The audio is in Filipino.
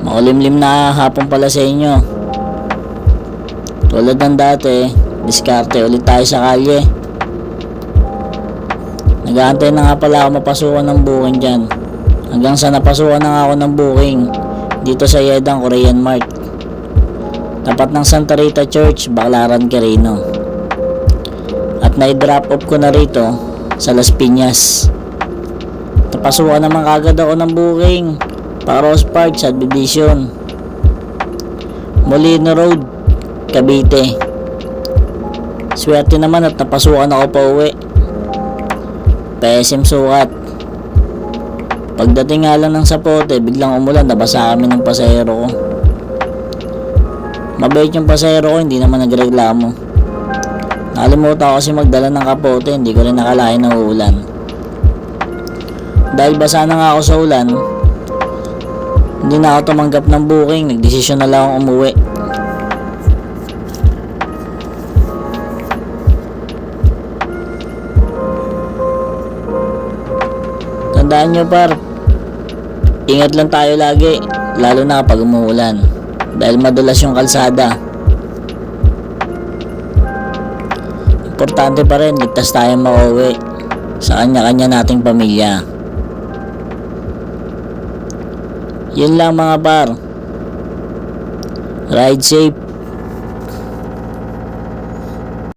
Makulimlim na hapon pala sa inyo. Tulad ng dati, diskarte ulit tayo sa kalye. Nag-aantay na nga pala ako mapasukan ng booking dyan. Hanggang sa napasukan na nga ako ng booking dito sa Yedang Korean Mart, tapat ng Santa Rita Church, Baclaran, Quirino. At na-drop off ko na rito sa Las Piñas. Napasukan naman kagad ako ng booking Paros Park Subdivision, Molino Road, Cavite. Swerte naman at napasukan ako pa uwi. PSM sukat. Pagdating nga lang ng Sapote, biglang umulan, nabasa kami ng pasahero ko. Mabait yung pasahero ko, hindi naman nagreklamo. Nakalimutan ko kasi magdala ng kapote, hindi ko rin nakalain na uulan. Dahil basa na nga ako sa ulan, hindi na ako tumanggap ng booking, nagdesisyon na lang akong umuwi. Tandaan nyo par, ingat lang tayo lagi, lalo na kapag umuulan, dahil madulas yung kalsada. Importante pa rin, ligtas tayong makauwi sa kanya-kanya nating pamilya. Yun lang mga par. Ride safe.